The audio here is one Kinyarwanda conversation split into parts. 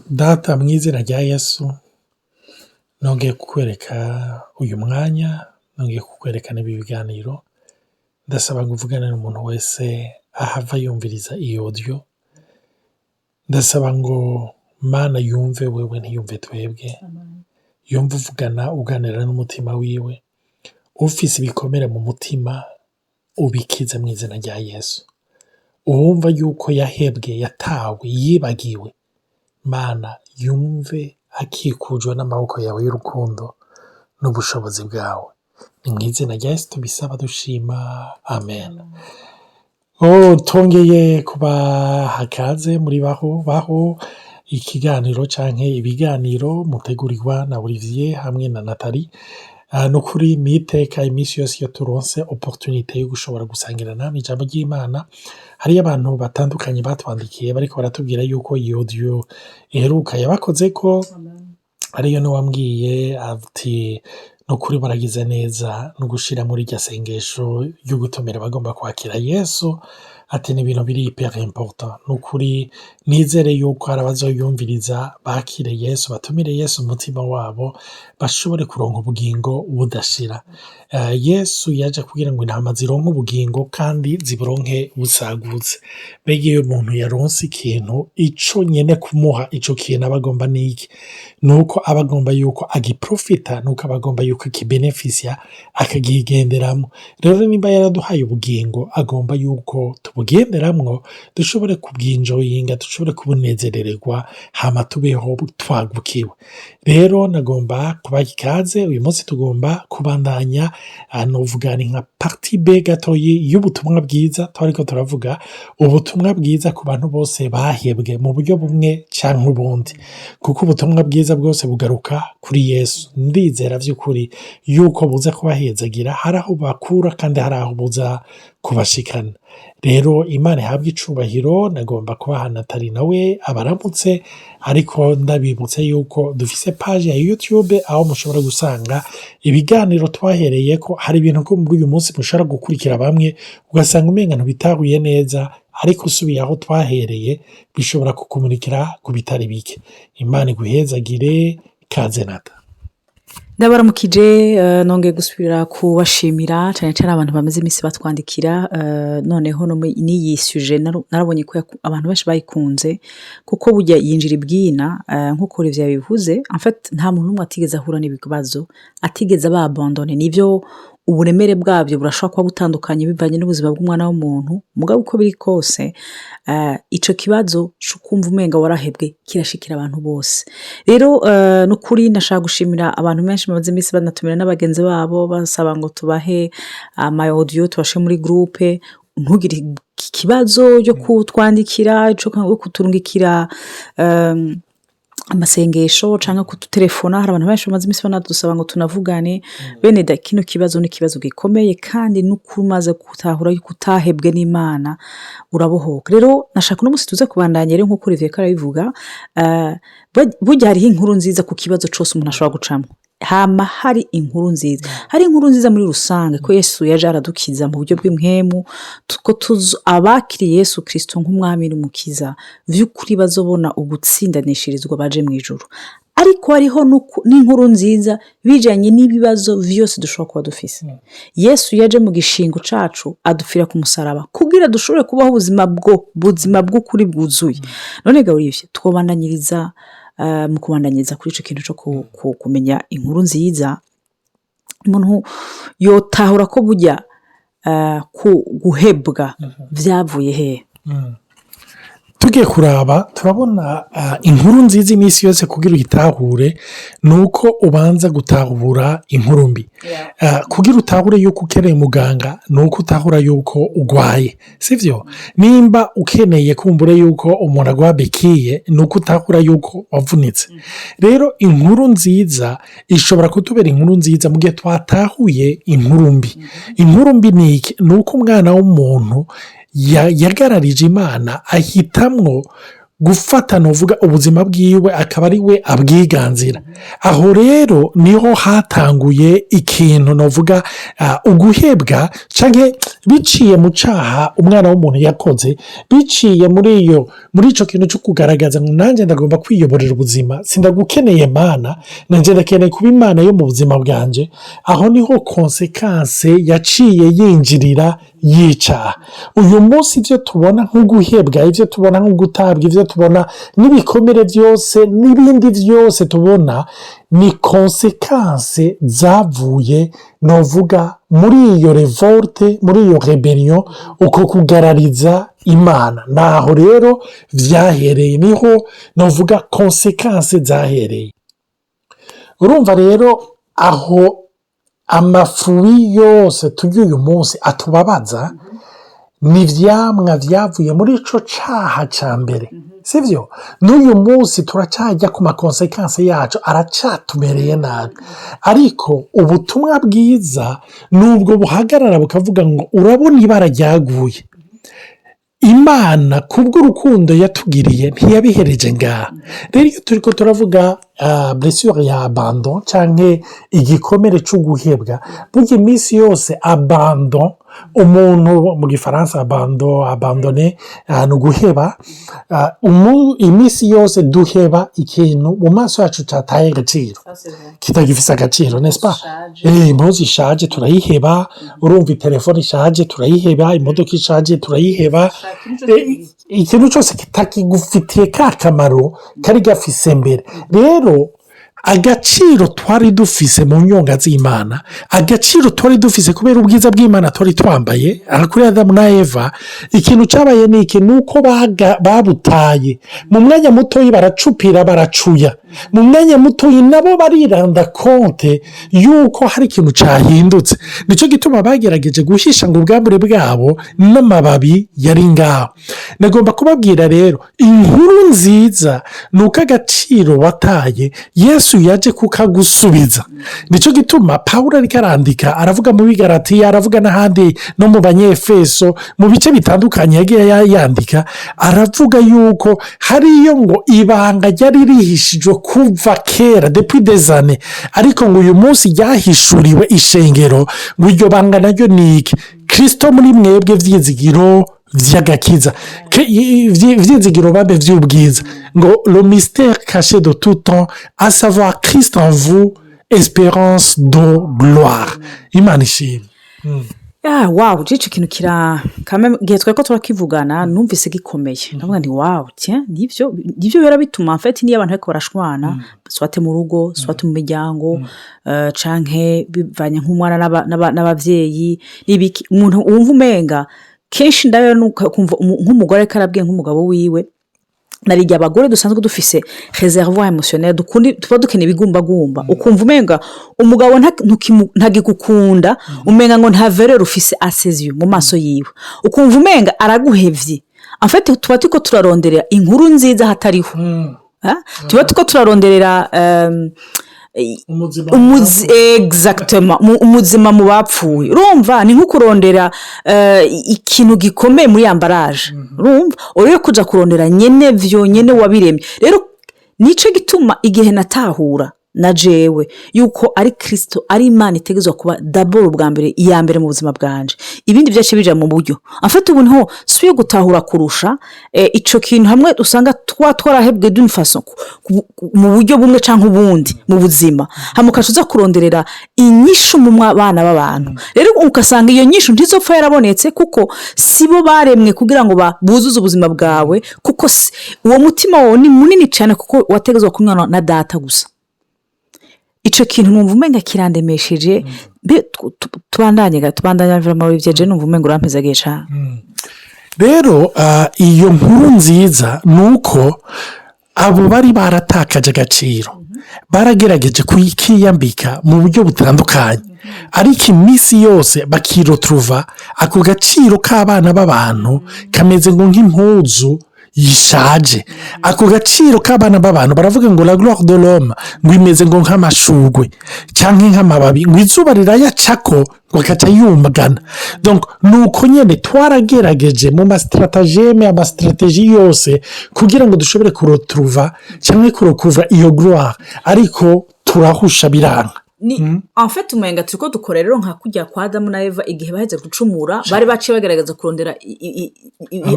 Data mu izina rya Yesu nongeye kukwereka uyu mwanya, nongeye kukwereka n'ibi biganiro. Ndasaba ngo uvugane n'umuntu wese ahava yumviriza iyi audio. Ndasaba ngo Mana yumve wewe ntiyumve twebwe, yumve uganira n'umutima wiwe, ufise ibikomere mu mutima ubikize mu izina rya Yesu. Uwumva yuko yahebwe, yatawe, yibagiwe, Mana yumve akikujwe n'amaboko yawe y'urukundo n'ubushobozi bwawe. Ni mu izina rya Yesu tubisaba dushima, amen. Tongeye kubaha kaze muri baho ikiganiro canke ibiganiro mutegurirwa na Olivier hamwe na Nathalie. Nukuri miteka imisi yose iyo turonse opportunité yo gushobora gusangira namwe ijambo ry'Imana. Hariyo abantu batandukanye batwandikiye bariko baratubwira yuko iyi audio iheruka yabakozeko. Hariyo n'uwambwiye ati nukuri baragize neza no gushira muri iryo sengesho ryo gutumira bagomba kwakira Yesu. Ati ni ibintu biri hyper important. Nukuri nizere yuko hari abazoyumviriza bakire Yesu, batumire Yesu umutima wabo, bashobore kuronka ubugingo budashira. Yesu yaje kugira ngo intama zironke ubugingo kandi ziburonke busagutse. Mbega iyo umuntu yaronse ikintu, ico nyene kumuha ico kintu abagomba niki? Nuko abagomba yuko agiprofita, nuko abagomba yuko kibenefisia akagigenderamwo. Rero nimba yaraduhaye ubugingo, agomba yuko tubugenderamwo, dushobore kubwinjoyinga, dushobore kubunezerererwa, hama tubeho twagukiwe. Rero nagomba kubaha ikaze. Uyu munsi tugomba kubandanya novuga ni nka partie B gatoyi y'ubutumwa bwiza. Twariko turavuga ubutumwa bwiza ku bantu bose bahebwe mu buryo bumwe canke ubundi, kuko ubutumwa bwiza bwose bugaruka kuri Yesu. Ndizera vy'ukuri yuko buza kubahezagira, hari aho bakura kandi hari aho buza kubashikana. Rero Imana ihabwe icubahiro. Nagomba kubaha Nathalie nawe abaramutse, ariko ndabibutse yuko dufise page ya YouTube aho mushobora gusanga ibiganiro twahereyeko. Hari ibintu ko muri uyu munsi mushobora gukurikira bamwe ugasanga umenga ntibitahuye neza, ariko usubiye aho twahereye bishobora kukumurikira ku bitari bike. Imana iguhezagire. Kaze Nata. Ndabaramukije, nongeye gusubira kubashimira cyane cyane abantu bamaze imisi batwandikira. Noneho no n'iyi sujet narabonye ko abantu benshi bayikunze, kuko burya yinjira ibwina. Nkuko Olivier yabivuze, en fait nta muntu n'umwe atigeze ahura n'ibibazo, atigeze abandone. Nivyo uburemere bwabyo burashobora kuba butandukanye bivanye n'ubuzima bw'umwana w'umuntu, mugabo uko biri kose ico kibazo cyo kumva umenga warahebwe kirashikira abantu bose. Rero nukuri ndashaka gushimira abantu benshi bamaze imisi banatumira n'abagenzi babo basaba ngo tubahe ama audio tubashe muri groupe. Ntugire ikibazo cyo kutwandikira, cyo kuturungikira amasengesho canke kututelefona. Hari abantu benshi bamaze imisi banadusaba ngo tunavugane. Bene da, kino kibazo ni kibazo gikomeye, kandi nukumaze gutahura yuko utahebwe n'Imana urabohoka. Rero nashaka no musi tuze kubandanya rero nkuko Olivier karabivuga. Burya hariho inkuru nziza ku kibazo cose umuntu ashobora gucamwo. Hama hari inkuru nziza, hari inkuru nziza muri rusange ko Yesu yaje aradukiza mu buryo bw'impwemu, ko abakiriye Yesu Kristo nk'umwami n'umukiza vy'ukuri bazobona ugutsindanishirizwa baje mu ijuru. Ariko hariho n'inkuru nziza bijanye n'ibibazo vyose dushobora kuba dufise. Yesu yaje mu gishingo cacu adupfira ku musaraba kugira dushobore kubaho ubuzima bw'ukuri bwuzuye. None ga Olivier, twobandanyiriza mu kubandanyiriza kuri ico kintu cyo kumenya inkuru nziza. Umuntu yotahura ko burya guhebwa vyavuye he? Tugiye kuraba turabona inkuru nziza imisi yose kugira uyitahure nuko ubanza gutahura inkuru mbi. Kugira utahure yuko ukeneye muganga nuko utahura yuko ugwaye, sivyo? Nimba ukeneye kumbure yuko umuntu agwa bekiye nuko utahura yuko wavunitse. Rero inkuru nziza ishobora kutubera inkuru nziza mu gihe twatahuye inkuru mbi. Inkuru mbi ni iki? Nuko umwana w'umuntu yagararije Imana ahitamwo gufata novuga ubuzima bwiwe akaba ari we abwiganzira. Aho rero niho hatanguye ikintu novuga uguhebwa cyangwa biciye mu cyaha umwana w'umuntu yakoze, biciye muri icyo kintu cyo kugaragaza ngo nanjye ndagomba kwiyoborera ubuzima, sindagukeneye Mana, nanjye ndakeneye kuba Imana yo mu buzima bwanjye. Aho niho konsekanse yaciye yinjirira y'icyaha. Uyu munsi ibyo tubona nk'uguhebwa, ibyo tubona nk'ugutabwa, ibyo tubona n'ibikomere byose n'ibindi byose tubona ni konsekanse zavuye novuga muri iyo revolte, muri iyo rebellion, uko kugarariza Imana. Naho rero byahereye, niho novuga konsekanse zahereye. Urumva rero aho amafuyi yose turya uyu munsi atubabaza ni ibyamwa byavuye muri icyo cyaha cya mbere, sibyo? N'uyu munsi turacyajya ku makonsekanse yacu, aracyatumereye nabi. Ariko ubutumwa bwiza nubwo buhagarara bukavuga ngo urabona ibara ryaguye, Imana kubw'urukundo yatugiriye ntiyabihereje ngaha. Rero iyo turi ko turavuga blessure ya abandon cyangwa igikomere cyo guhebwa, burya iminsi yose abandon, umuntu mu gifaransa abandone ni uguheba. Iminsi yose duheba ikintu mu maso yacu cyataye agaciro, kitagifise agaciro, n'est-ce pas? Impuzu ishaje turayiheba, urumva telefone ishaje turayiheba, imodoka ishaje turayiheba. Ikintu cyose kitakigufitiye ka kamaro kari gafise mbere. Rero agaciro twari dufise mu nyonga z'Imana, agaciro twari dufise kubera ubwiza bw'Imana twari twambaye kuri Adamu na Eva, ikintu cyabaye ni iki, nuko babutaye. Mu mwanya mutoyi baracupira, baracuya. Mu mwanya mutoyi nabo bariranda konte yuko hari ikintu cyahindutse. Nicyo gituma bagerageje guhisha ngo ubwambure bwabo n'amababi yari ngaho. Nagomba kubabwira rero, inkuru nziza nuko agaciro wataye Yesu yaje kukagusubiza. Nicyo gituma Pawulo ariko arandika, aravuga mu Bigalatiya, aravuga n'ahandi no mu Banyefeso, mu bice bitandukanye yagiye yandika, aravuga yuko hariyo ngo ibanga ryari rihishijwe kuva kera depuis des années, ariko ngo uyu munsi ryahishuriwe ishengero. Ngo iryo banga naryo ni iki? Kristo muri mwebwe vyizigiro vy'agakiza, vyizigiro babe vy'ubwiza. Ngo le mystère caché de tout temps, à savoir Christ en vous, espérance de gloire. Imana ishimwe. Wow, icyo kintu gihe twari ko turakivugana numvise gikomeye. Ndavuga nti wow, nibyo biba bituma mfite niyo abantu ariko barashwana, swate mu rugo, swate mu miryango, canke bivanye nk'umwana n'abavyeyi, n'ibiki. Umuntu wumva umenga kenshi ndayo kumva nk'umugore karabwiye nk'umugabo wiwe, narijya abagore dusanzwe dufise réservoir émotionnel, tuba dukeneye ibigumbagumba, ukumva umenga umugabo ntagikukunda, umenga ngo nta valeur ufise à ses yeux, mu maso yiwe, ukumva umenga araguhevye. En fait tuba turiko turaronderera inkuru nziza hatariho, tuba turiko turaronderera exactement umuzima mu bapfuye. Urumva ni nko kurondera ikintu gikomeye muri ambaraje. Urumva uriyo kuja kurondera nyene vyonyene wabiremye. Rero nico gituma igihe natahura na jewe yuko ari Kristo, ari Imana itegezwa kuba d'abord bwa mbere, iya mbere mu buzima bwanje, ibindi byace bija mu buryo. Afite ubu nho suye gutahura kurusha ico kintu hamwe usanga twarahebwe d'une façon mu buryo bumwe canke ubundi mu buzima, hamukashuza kuronderera inyishu mu bana b'abantu. Rero ukasanga iyo nyishu ntizopfa yarabonetse, kuko sibo baremwe kugira ngo buzuze ubuzima bwawe, kuko uwo mutima wawe ni munini cyane, kuko wategezwa kunywana na data gusa. Ico kintu numva umenga kirandemesheje. Tubandanye vraiment bivyeje, numva umenga urampezagiye cyane. Rero iyo nkuru nziza nuko abo bari baratakaje agaciro baragerageje kuyikiyambika mu buryo butandukanye, ariko iminsi yose bakirotruva ako gaciro k'abana b'abantu kameze ngo nk'impuzu yishaje. Ako gaciro k'abana b'abantu baravuga ngo la gloire de l'homme ngo imeze ngo nk'amashugwe cyangwa nk'amababi ngo izuba rirayacako ngo akaca yumagana. Donc nuko nyene twaragerageje mu mastrategeme amastrategie yose kugira ngo dushobore kuretrouva cyangwa kurekuvra iyo gloire, ariko turahusha biranga. ni en fait umenga turiko dukora rero nka kujya kwa Adamu na Eva igihe baheze gucumura bari baciye bagerageza kurondera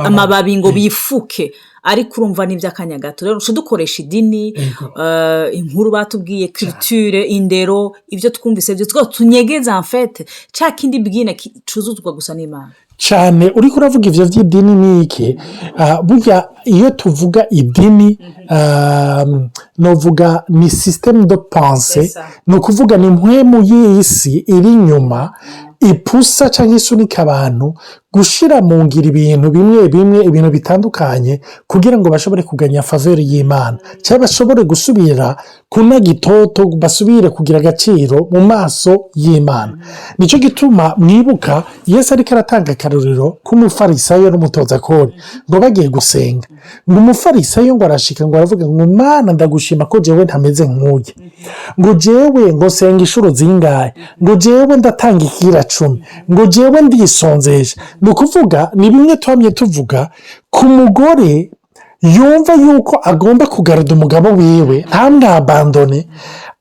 amababi ngo bifuke, ariko urumva n'ivy'akanya gato. Rero dukoresha idini, inkuru batubwiye, culture, indero, ivyo twumvise byo two tunyegeza en fait ca kindi bwina cuzuzwa gusa n'Imana cyane. Uriko uravuga ivyo vy'idini niki? Burya iyo tuvuga idini novuga ni système de pensée, ni ukuvuga ni mpwemu y'isi iri inyuma ipusa cyangwa isunika abantu gushira mu ngiro ibintu bimwe bimwe, ibintu bitandukanye kugira ngo bashobore kuganya faveur y'Imana cyangwa bashobore gusubira kunaga itoto, basubire kugira agaciro mu maso y'Imana. Nico gituma mwibuka Yesu ariko aratanga akarorero k'umufarisayo n'umutoza kori ngo bagiye gusenga, ngo umufarisayo ngo arashika ngo aravuga ngo Mana ndagushima ko jewe ntameze nk'uye, ngo jewe ngo senga inshuro zingahe, ngo jewe ndatanga ikira 10, ngo jewe ndisonzesha. Ni ukuvuga ni bimwe twamye tuvuga ku mugore yumva yuko agomba kugarura umugabo wiwe ntamwabandone,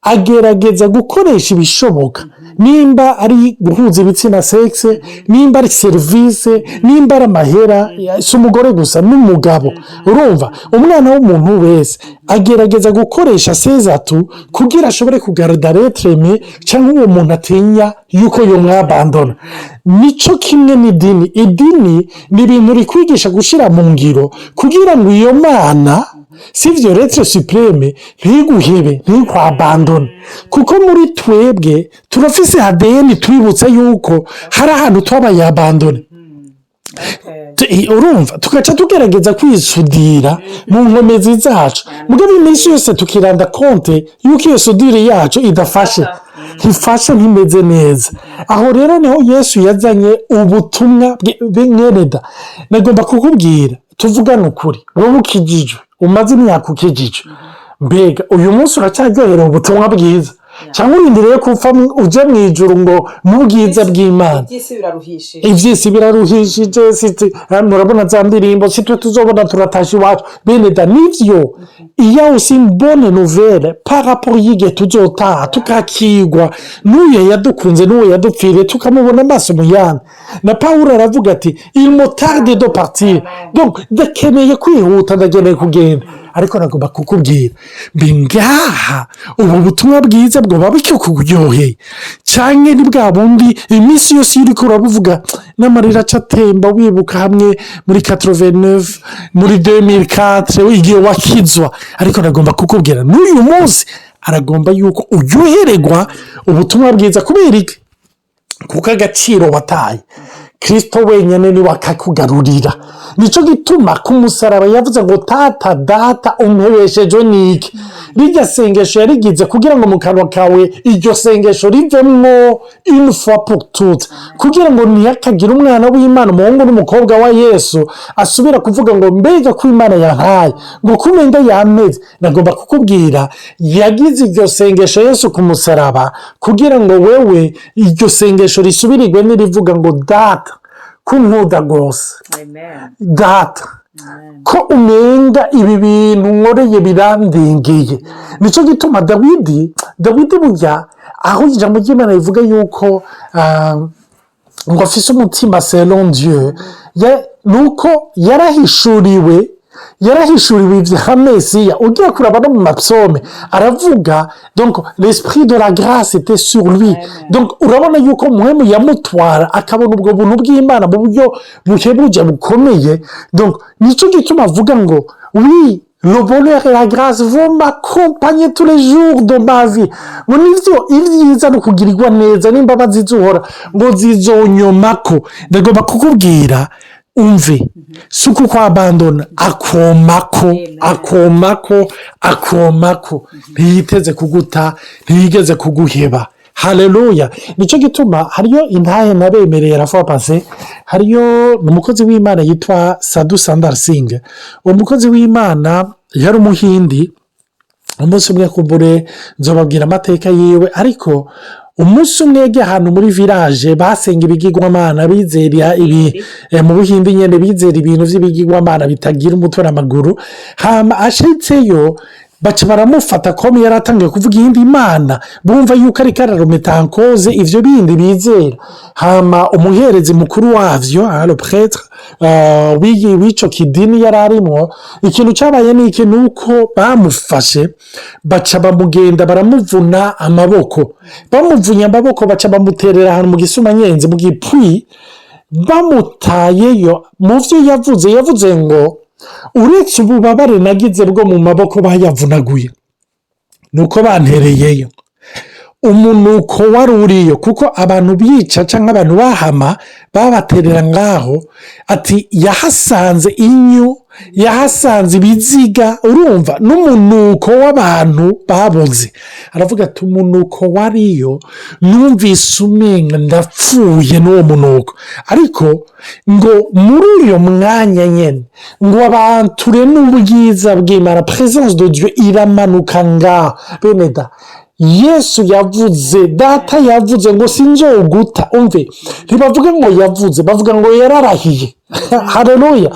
agerageza gukoresha ibishoboka, nimba ari guhuza ibitsina sexe, nimba ari service, nimba ari amahera, si umugore gusa n'umugabo. Urumva umwana w'umuntu wese agerageza gukoresha sezatu kugira ashobore kugarura retreme cyangwa uwo muntu atinya yuko yomwabandona. Nico kimwe n'idini. Idini ni ibintu rikwigisha gushira mu ngiro kugira ngo iyo mana sivyo retre supreme ntiguhebe ntikwabandona, kuko muri twebwe turafise ADN twibutsa yuko hari ahantu twabaye abandone. Urumva tugaca tugerageza kwisudira mu nkomezi zacu, mugabo iminsi yose tukiranda konte yuko iyo sudire yacu idafashe, ntifashe, ntimeze neza. Aho rero niho Yesu yazanye ubutumwa bw'Imana. Nagomba kukubwira tuvugane ukuri, wowe ukijijwe umaze imyaka ukijijwe, mbega uyu munsi uracyaryohera ubutumwa bwiza cyangwa urindiriye kupfa uje mu ijuru ngo n'ubwiza bw'Imana? Ivyisi biraruhishije. Murabona za ndirimbo sitwe tuzobona turatashi iwacu bene da nivyo. Iya aussi une bonne nouvelle par rapport yige tuzotaha tukakigwa n'uyo yadukunze n'uwo yadupfire tukamubona amaso mu yandi. Na Paulo aravuga ati il me tarde de partir, donc ndakeneye kwihuta, ndakeneye kugenda. Ariko nagomba kukubwira mbingaha ubu butumwa bwiza bwo babicyo kuryoheye cyane ni bwa bundi iminsi yose iri kurabuvuga n'amarira acatemba wibuka hamwe muri 89 muri 2004 igihe wakizwa. Ariko nagomba kukubwira n'uyu munsi aragomba yuko uryohererwa ubutumwa bwiza. Kubera iki? Kuko agaciro wataye Kristo wenyene ni wakakugarurira. Nico gituma ku musaraba yavuze ngo tata data umpebesheje niki. Rijya sengesho yarigize kugira ngo mu kanwa kawe iryo sengesho rivemwo une fois pour toutes, kugira ngo ntiyakagira umwana w'Imana umuhungu n'umukobwa wa Yesu asubira kuvuga ngo mbega ko Imana yantaye ngo kumenga yameze. Nagomba kukubwira yagize iryo sengesho Yesu ku musaraba kugira ngo wewe iryo sengesho risubirirwe n'irivuga ngo data kunkuda gose, data ko umenga ibi bintu nkoreye birandengeye. Nico gituma Dawidi burya aho ijambo ry'Imana rivuga yuko ngo afise umutima selon Dieu, nuko yarahishuriwe ivya Mesiya. Ugiye kuraba no mu mapsome aravuga donc l'esprit de la grâce était sur lui. Donc urabona yuko muhemu yamutwara akabona ubwo buntu bw'Imana mu buryo buhebuje bukomeye. Donc nico gituma avuga ngo oui, le bonheur et la grâce vont m'accompagner tous les jours de ma vie. Ngo nivyo ivyiza no kugirirwa neza n'imbabazi zuhora ngo zizonyomako. Ndagomba kukubwira umve suku kwa abandona akomako ntiyiteze kuguta, ntiyigeze kuguheba. haleluya. Nico gituma hariyo intahe nabemereye rafa pase, hariyo umukozi w'Imana yitwa Sadhu Sundar Singh. Uwo mukozi w'Imana yari umuhindi. Umunsi umwe kumbure nzobabwira amateka yiwe, ariko umunsi umwe yagiye ahantu muri village basenga ibigirwamana, bizera ibi mu Buhindi nyene bizera ibintu vy'ibigirwamana bitagira umutwe n'amaguru. Hama ashitseyo baca baramufata komi yaratangiye kuvuga iyindi mana, bumva yuko ariko ararumetankoze ivyo bindi bizera. Hama umuherezi mukuru wavyo le prêtre w'ico kidini yari arimwo, ikintu cabaye ni iki, nuko bamufashe baca bamugenda baramuvuna amaboko. Bamuvunye amaboko baca bamuterera ahantu mu Gisumanyenzi mu gipwi, bamutayeyo. Mu vyo yavuze ngo uretse ububabare nagize bwo mu maboko bayavunaguye, nuko bantereyeyo umunuko wari uriyo, kuko abantu bica canke abantu bahama babaterera ngaho, ati yahasanze inyu, yahasanze ibiziga, urumva n'umunuko w'abantu baboze. Aravuga ati umunuko wariyo, numvise umenga ndapfuye n'uwo munuko. Ariko ngo muri uyo mwanya nyene ngo abanture n'ubwiza bw'Imana, présence de Dieu iramanuka ngaho. Beneda, Yesu yavuze, data yavuze ngo sinzoguta. Umve, ntibavuga ngo yavuze, bavuga ngo yararahiye. Haleluya.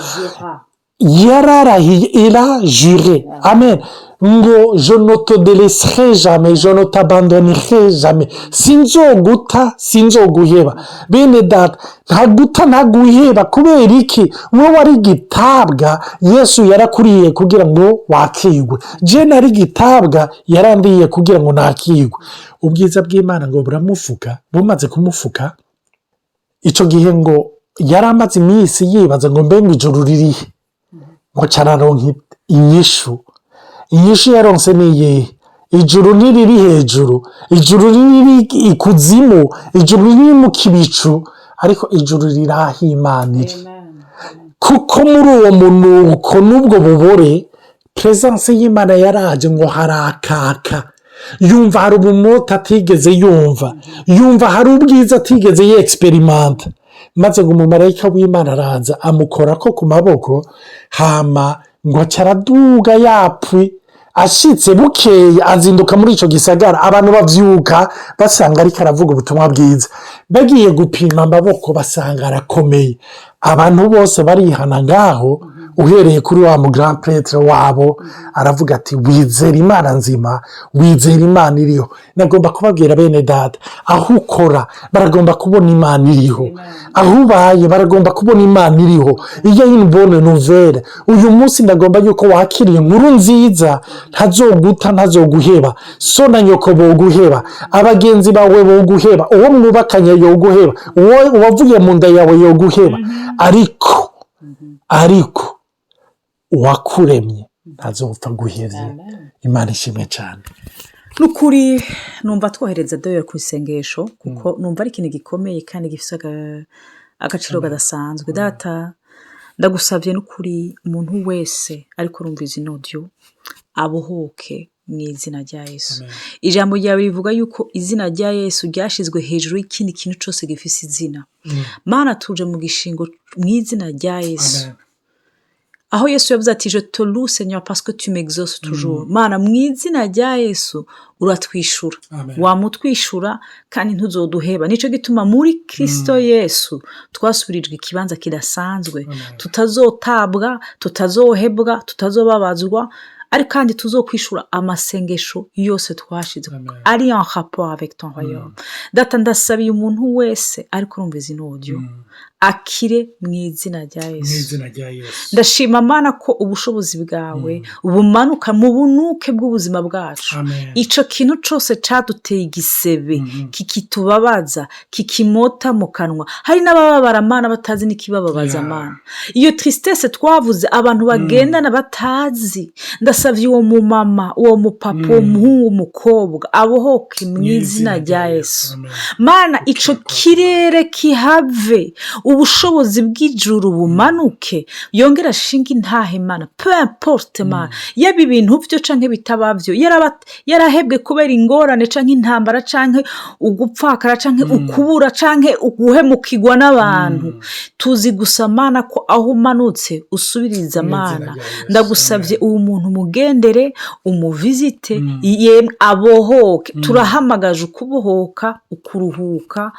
Yararahiye, il a juré. Amen. Ngo je ne te délaisserai jamais, je ne t'abandonnerai jamais. Sinzoguta, sinzoguheba. Bene data, ntaguta ntaguheba. Kubera iki? Wowe wari gitabwa, Yesu yarakuriye kugira ngo wakigwe. Je nari gitabwa, yarandiye kugira ngo nakigwe. Ubwiza bw'Imana ngo buramufuka, bumaze kumufuka, ico gihe ngo yaramaze iminsi yibaza ngo mbenga ijuru ririhe, ngo cararonka inyishu. Inyishu yaronse niye, ijuru niriri hejuru, ijuru niriri ikuzimu, ijuru niriri mu kibicu, ariko ijuru riraho Imana iri. Kuko muri uwo munuko n'ubwo bubore, presence y'Imana yaraje ngo harakaka. Yumva hari ubumota atigeze yumva hari ubwiza atigeze ye-experimenta. Maze ngo umumarayika w'Imana araza amukorako ku maboko, hama ngo caraduga yapwi. Ashitse bukeye azinduka muri ico gisagara, abantu bavyuka basanga ariko aravuga ubutumwa bwiza. Bagiye gupima amaboko basanga arakomeye. Abantu bose barihana ngaho, uhereye kuri wa mu grand prêtre wabo, aravuga ati wizera Imana nzima, wizera Imana iriho. Nagomba kubabwira bene data, aho ukora baragomba kubona Imana iriho, aho ubaye baragomba kubona Imana iriho. Iyo une bonne nouvelle, uyu munsi ndagomba yuko wakiriye inkuru nziza, ntazoguta ntazoguheba, so na nyoko boguheba, abagenzi bawe boguheba, uwo mwubakanye yoguheba, uwo wavuye mu nda yawe yoguheba, ariko uwakuremye ntazopfa guhevye. Imana ishimwe cyane. Nukuri numva twohereza doyo ku isengesho, kuko numva ari ikintu gikomeye kandi gifise agaciro gadasanzwe. Data, ndagusavye nukuri umuntu wese ariko urumva izi audio abohoke mu izina rya Yesu. Ijambo ryawe rivuga yuko izina rya Yesu ryashizwe hejuru y'ikindi kintu cyose gifise izina. Mana, tuje mu gishingo mu izina rya Yesu. Aho Yesu yavuze ati je te loue Seigneur parce que tu m'exauces toujours. Mana, mu izina rya Yesu uratwishura, wamutwishura kandi ntuzoduheba. Nico gituma muri Kristo Yesu twasubirijwe ikibanza kidasanzwe, tutazotabwa, tutazohebwa, tutazobabazwa, ari kandi tuzokwishura amasengesho yose twashize ari en rapport avec ton royaume. Data, ndasabiye umuntu wese ariko urumva izi audio akire mu izina rya Yesu. Ndashima Mana ko ubushobozi bwawe bumanuka mu bunuke bw'ubuzima bwacu. Ico kintu cose caduteye igisebe, kikitubabaza, kikimota mu kanwa. Hari n'abababara Mana batazi n'ikibababaza Mana. Iyo tristesse twavuze abantu bagendana batazi, ndasavye uwo mu mama, uwo mu papa, uwo muhungu, umukobwa abohoke mu izina rya Yesu. Mana, ico kirere kihave, ubushobozi bw'ijuru bumanuke yongera ashinga intahe Mana peu importe Mana yaba ibintu byo canke bitabavyo yarahebwe kubera ingorane canke intambara canke ugupfakara canke ukubura canke uguhemukirwa n'abantu tuzi gusa Mana ko aho umanutse usubiriza Mana ndagusavye uwo muntu mugendere umuvizite abohoke turahamagaje ukubohoka ukuruhuka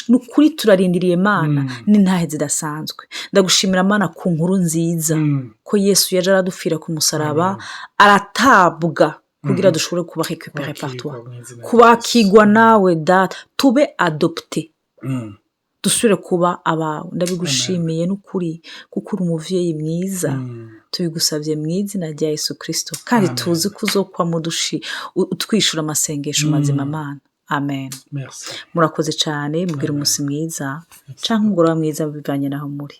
nukuri turarindiriye Mana n'intahe zidasanzwe ndagushimira Mana ku nkuru nziza ko Yesu yaje aradupfira ku musaraba aratabwa kugira dushobore kuba récupéré par toi kubakigwa nawe data tube adopté dusubire kuba abawe ndabigushimiye n'ukuri kuko uri umuvyeyi mwiza tubigusavye mu izina rya Yesu Kristo kandi tuzi kuzokwa utwishura amasengesho mazima Mana amen. Merci. Murakoze cyane mugira umunsi mwiza canke umugoroba mwiza bivanye naho muri